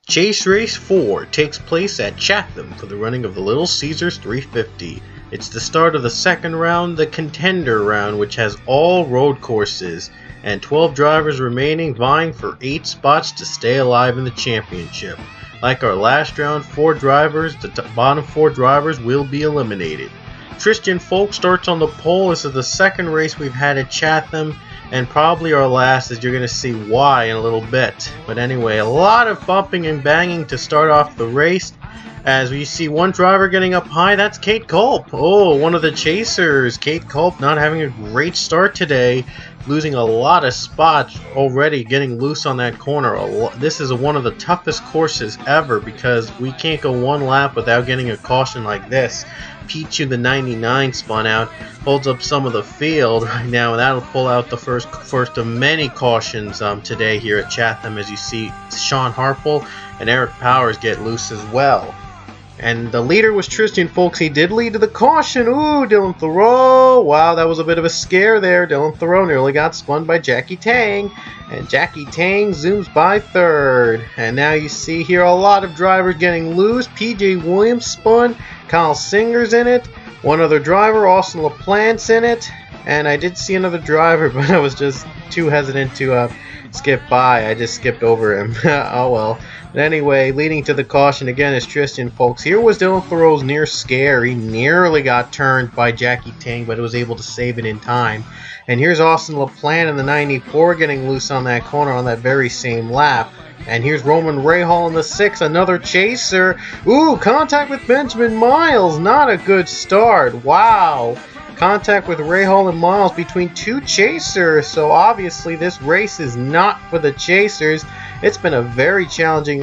Chase Race 4 takes place at Chatham for the running of the Little Caesars 350. It's the start of the second round, the Contender Round, which has all road courses, and 12 drivers remaining vying for 8 spots to stay alive in the championship. Like our last round, 4 drivers, the bottom 4 drivers will be eliminated. Tristan Folk starts on the pole. This is the second race we've had at Chatham, and probably our last, as you're going to see why in a little bit. But anyway, a lot of bumping and banging to start off the race. As we see one driver getting up high, that's Kate Culp. Oh, one of the chasers. Kate Culp not having a great start today, losing a lot of spots already, getting loose on that corner. This is one of the toughest courses ever because we can't go one lap without getting a caution like this. Pichu, the 99, spun out, holds up some of the field right now, and that'll pull out the first of many cautions today here at Chatham, as you see Sean Harple and Eric Powers get loose as well. And the leader was Tristan Folks. He did lead to the caution. Ooh, Dillon Thoreau. Wow, that was a bit of a scare there. Dillon Thoreau nearly got spun by Jackie Tang. And Jackie Tang zooms by third. And now you see here a lot of drivers getting loose. PJ Williams spun. Kyle Singer's in it. One other driver, Austin LaPlante's in it. And I did see another driver, but I was just too hesitant to skip by. I just skipped over him. Oh well. But anyway, leading to the caution again is Tristan Folks. Here was Dillon Thoreau's near scare. He nearly got turned by Jackie Tang, but was able to save it in time. And here's Austin LaPlante in the 94 getting loose on that corner on that very same lap. And here's Roman Rehall in the 6, another chaser. Ooh, contact with Benjamin Miles. Not a good start. Wow. Contact with Rehall and Miles between 2 chasers. So obviously this race is not for the chasers. It's been a very challenging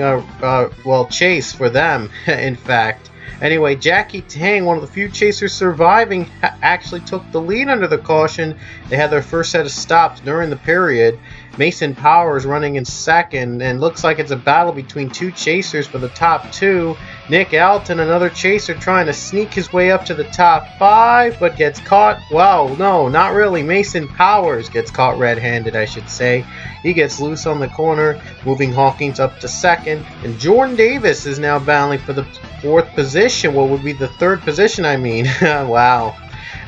chase for them, in fact. Anyway, Jackie Tang, one of the few chasers surviving, actually took the lead under the caution. They had their first set of stops during the period. Mason Powers running in second, and looks like it's a battle between 2 chasers for the top 2. Nick Alten, another chaser, trying to sneak his way up to the top 5, but gets caught. Wow, no, not really. Mason Powers gets caught red-handed, I should say. He gets loose on the corner, moving Hawkins up to second. And Jordan Davis is now battling for the 4th position. What would be the 3rd position, I mean. Wow.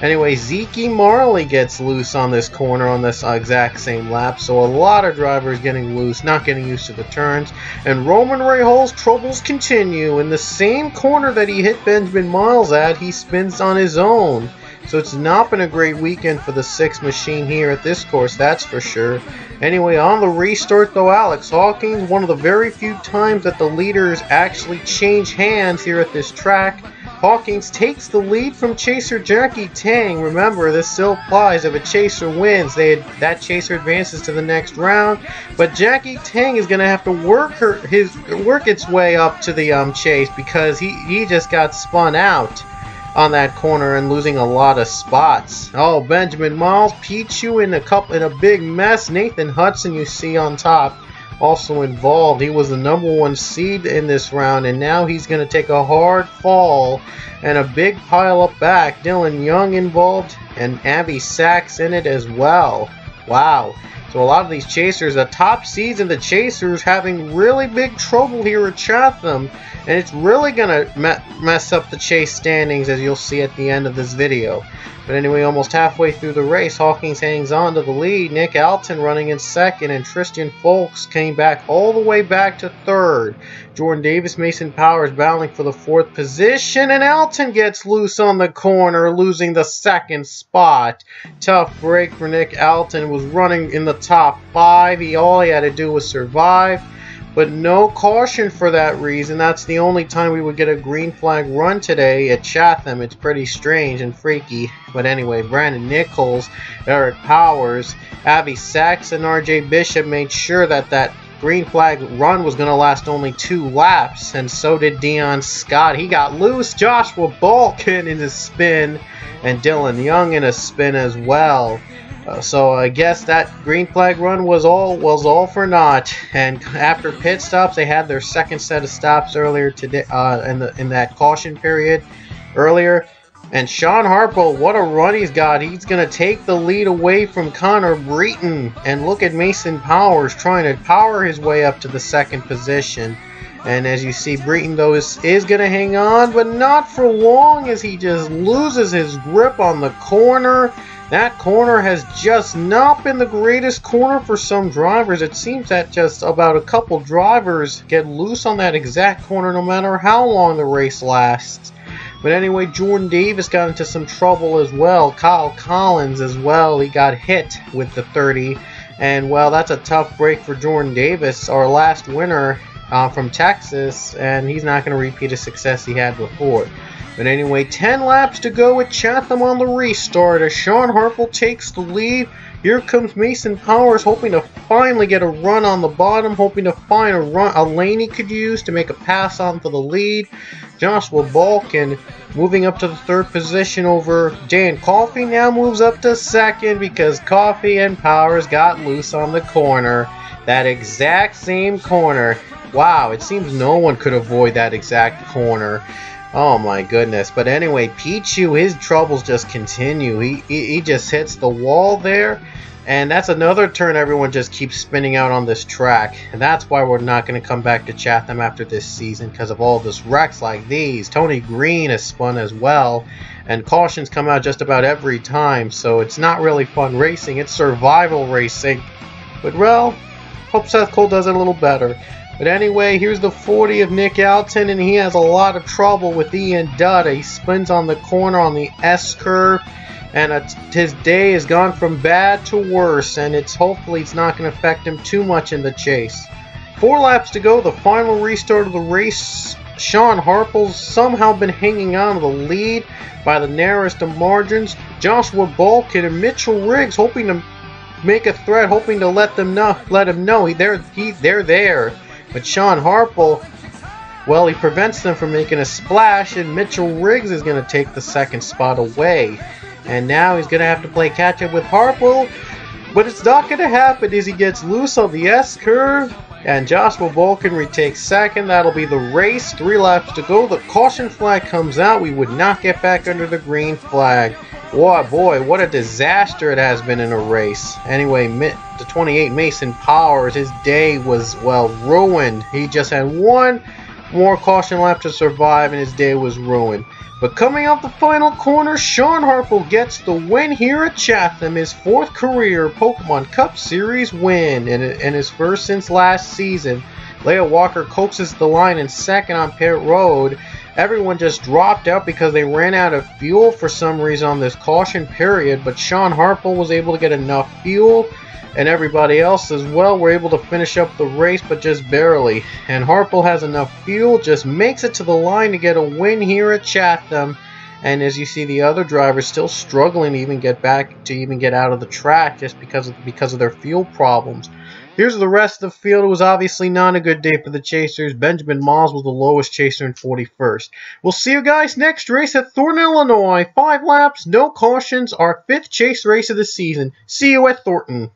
Anyway, Zeke Marley gets loose on this corner on this exact same lap. So a lot of drivers getting loose, not getting used to the turns. And Roman Rehall's troubles continue. In the same corner that he hit Benjamin Miles at, he spins on his own. So it's not been a great weekend for the 6 machine here at this course, that's for sure. Anyway, on the restart though, Alex Hawkins, one of the very few times that the leaders actually change hands here at this track. Hawkins takes the lead from chaser Jackie Tang. Remember, this still applies. If a chaser wins, that chaser advances to the next round. But Jackie Tang is going to have to work its way up to the chase because he just got spun out on that corner and losing a lot of spots. Oh, Benjamin Miles, Pichu in a big mess. Nathan Hudson you see on top, also involved. He was the #1 seed in this round, and now he's going to take a hard fall and a big pile up back. Dillon Young involved, and Avi Sachs in it as well. Wow. So a lot of these chasers, the top seeds and the chasers, having really big trouble here at Chatham, and it's really going to mess up the chase standings, as you'll see at the end of this video. But anyway, almost halfway through the race, Hawkins hangs on to the lead. Nick Alten running in second, and Tristan Folks came back all the way back to third. Jordan Davis, Mason Powers battling for the 4th position, and Alten gets loose on the corner, losing the 2nd spot. Tough break for Nick Alten. Was running in the top 5. All he had to do was survive. But no caution for that reason. That's the only time we would get a green flag run today at Chatham. It's pretty strange and freaky. But anyway, Brandon Nichols, Eric Powers, Avi Sachs, and RJ Bishop made sure that green flag run was going to last only 2 laps. And so did Dion Scott. He got loose. Joshua Balkin in his spin. And Dillon Young in a spin as well. So I guess that green flag run was all for naught. And after pit stops, they had their 2nd set of stops earlier today in that caution period earlier. And Sean Harple, what a run he's got. He's going to take the lead away from Connor Breton. And look at Mason Powers trying to power his way up to the 2nd position. And as you see, Breton though is going to hang on, but not for long as he just loses his grip on the corner. That corner has just not been the greatest corner for some drivers. It seems that just about a couple drivers get loose on that exact corner no matter how long the race lasts. But anyway, Jordan Davis got into some trouble as well. Kyle Collins as well. He got hit with the 30. And well, that's a tough break for Jordan Davis, our last winner from Texas. And he's not going to repeat a success he had before. But anyway, 10 laps to go with Chatham on the restart as Sean Harple takes the lead. Here comes Mason Powers, hoping to finally get a run on the bottom, hoping to find a lane he could use to make a pass on for the lead. Joshua Balkin moving up to the 3rd position over Dan Coffey, now moves up to 2nd because Coffey and Powers got loose on the corner. That exact same corner. Wow, it seems no one could avoid that exact corner. Oh my goodness. But anyway, Pichu, his troubles just continue. He just hits the wall there. And that's another turn everyone just keeps spinning out on this track. And that's why we're not going to come back to Chatham after this season, because of all this wrecks like these. Tony Green has spun as well. And cautions come out just about every time. So it's not really fun racing. It's survival racing. But well, hope Seth Cole does it a little better. But anyway, here's the 40 of Nick Alten, and he has a lot of trouble with Ian Dutta. He spins on the corner on the S curve, and his day has gone from bad to worse, and hopefully it's not going to affect him too much in the chase. 4 laps to go, the final restart of the race. Sean Harple's somehow been hanging on to the lead by the narrowest of margins. Joshua Balkin and Mitchell Riggs hoping to make a threat, hoping to let him know they're there. But Sean Harple, well, he prevents them from making a splash, and Mitchell Riggs is going to take the 2nd spot away. And now he's going to have to play catch-up with Harple, but it's not going to happen as he gets loose on the S-curve, and Joshua Balkin retakes 2nd. That'll be the race. 3 laps to go. The caution flag comes out. We would not get back under the green flag. Oh boy, what a disaster it has been in a race. Anyway, the 28 Mason Powers, his day was, well, ruined. He just had 1 more caution lap to survive and his day was ruined. But coming off the final corner, Sean Harple gets the win here at Chatham, his 4th career Pokemon Cup Series win and his first since last season. Leia Walker coaxes the line in 2nd on pit road. Everyone just dropped out because they ran out of fuel for some reason on this caution period, but Sean Harple was able to get enough fuel, and everybody else as well were able to finish up the race, but just barely. And Harple has enough fuel, just makes it to the line to get a win here at Chatham. And as you see, the other drivers still struggling to even get out of the track just because of their fuel problems. Here's the rest of the field. It was obviously not a good day for the chasers. Benjamin Miles was the lowest chaser in 41st. We'll see you guys next race at Thornton, Illinois. 5 laps, no cautions, our 5th chase race of the season. See you at Thornton.